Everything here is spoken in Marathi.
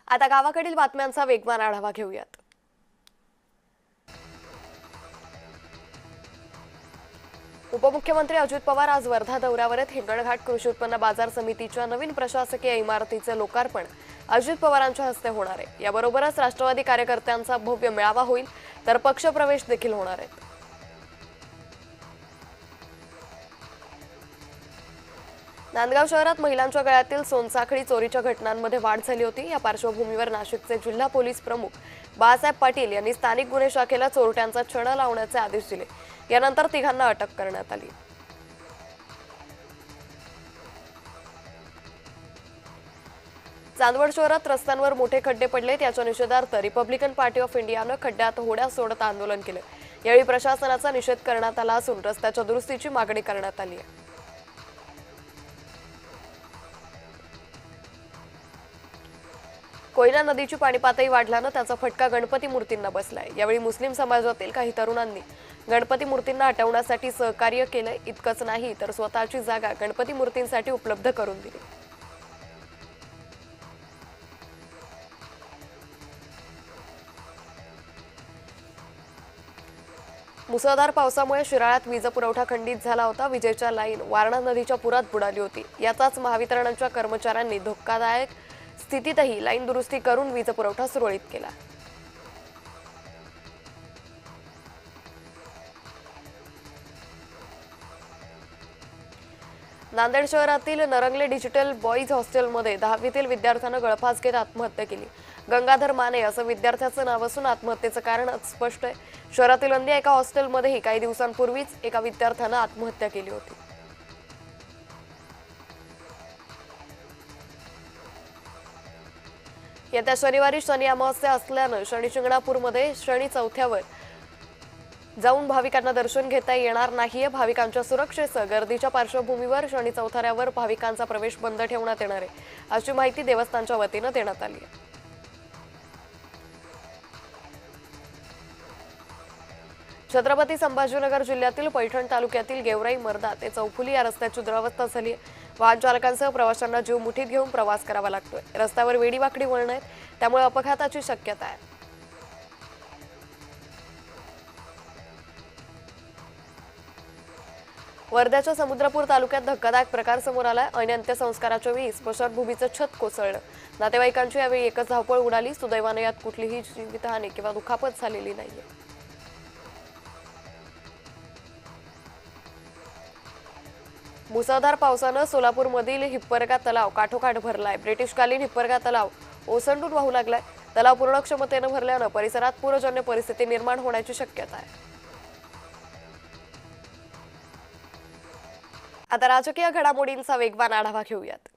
आता गावाकडील बातम्यांचा वेगवान आढावा घेऊयात। उपमुख्यमंत्री अजित पवार आज वर्धा दौऱ्यावर आहेत। हिंगणघाट कृषी उत्पन्न बाजार समितीच्या नवीन प्रशासकीय इमारतीचे लोकार्पण अजित पवारांच्या हस्ते होणार आहे। याबरोबरच राष्ट्रवादी कार्यकर्त्यांचा भव्य मेळावा होईल, तर पक्षप्रवेश देखील होणार आहे। नांदगाव शहरात महिलांच्या गळ्यातील सोनसाखळी चोरीच्या घटनांमध्ये वाढ झाली होती। या पार्श्वभूमीवर नाशिकचे जिल्हा पोलीस प्रमुख बाळासाहेब पाटील यांनी स्थानिक गुन्हे शाखेला चोरट्यांचा छडा लावण्याचे आदेश दिले। यानंतर तिघांना अटक करण्यात आली। चांदवड शहरात रस्त्यांवर मोठे खड्डे पडलेत। याच्या निषेधार्थ रिपब्लिकन पार्टी ऑफ इंडियानं खड्ड्यात होड्या सोडत आंदोलन केलं। यावेळी प्रशासनाचा निषेध करण्यात आला असून रस्त्याच्या दुरुस्तीची मागणी करण्यात आली आहे। कोयना नदीची पाणी पातळी वाढल्यानं त्याचा फटका गणपती मूर्तींना बसलाय। यावेळी मुस्लिम समाजातील काही तरुणांनी गणपती मूर्तींना हटवण्यासाठी सहकार्य केलंय। इतकंच नाही तर स्वतःची जागा गणपती मूर्तींसाठी उपलब्ध करून दिली। मुसळधार पावसामुळे शिराळ्यात वीज पुरवठा खंडित झाला होता। विजेच्या लाईन वारणा नदीच्या पुरात बुडाली होती। याचाच महावितरणच्या कर्मचाऱ्यांनी धोकादायक स्थितीतही लाईन दुरुस्ती करून वीज पुरवठा सुरळीत केला। नांदेड शहरातील नरंगले डिजिटल बॉईज हॉस्टेलमध्ये 10वीतील विद्यार्थ्यानं गळफास घेत आत्महत्या केली। गंगाधर माने असं विद्यार्थ्याचं नाव असून आत्महत्येचं कारण स्पष्ट आहे। शहरातील अन्य एका हॉस्टेलमध्येही काही दिवसांपूर्वीच एका विद्यार्थ्यानं आत्महत्या केली होती। येत्या शनिवारी शनी अमावस्या असल्यानं शनी शिंगणापूरमध्ये शनी चौथ्यावर जाऊन भाविकांना दर्शन घेता येणार नाहीये। भाविकांच्या सुरक्षेसह गर्दीच्या पार्श्वभूमीवर शनी चौथऱ्यावर भाविकांचा प्रवेश बंद ठेवण्यात येणार आहे, अशी माहिती देवस्थानच्या वतीनं देण्यात आली आहे। छत्रपती संभाजीनगर जिल्ह्यातील पैठण तालुक्यातील गेवराई मर्दा ते चौफुली या रस्त्याची दुरावस्था झाली आहे। वाहन चालकांसह प्रवाशांना जीव मुठीत घेऊन प्रवास करावा लागतोय। रस्त्यावर वेडीवाकडी वळणं आहेत, त्यामुळे अपघाताची शक्यता आहे। वर्ध्याच्या समुद्रपूर तालुक्यात धक्कादायक प्रकार समोर आलाय। ऐन अंत्यसंस्काराच्या वेळी स्मशानभूमीचं छत कोसळलं। नातेवाईकांची यावेळी एकच धावपळ उडाली। सुदैवाने यात कुठलीही जीवितहानी किंवा दुखापत झालेली नाहीये। मुसळधार पावसानं सोलापूरमधील हिप्परगा तलाव काठोकाठ भरलाय। ब्रिटिशकालीन हिप्परगा तलाव ओसंडून वाहू लागलाय। तलाव पूर्ण क्षमतेनं भरल्यानं परिसरात पूरजन्य परिस्थिती निर्माण होण्याची शक्यता आहे। आता राजकीय घडामोडींचा वेगवान आढावा घेऊयात।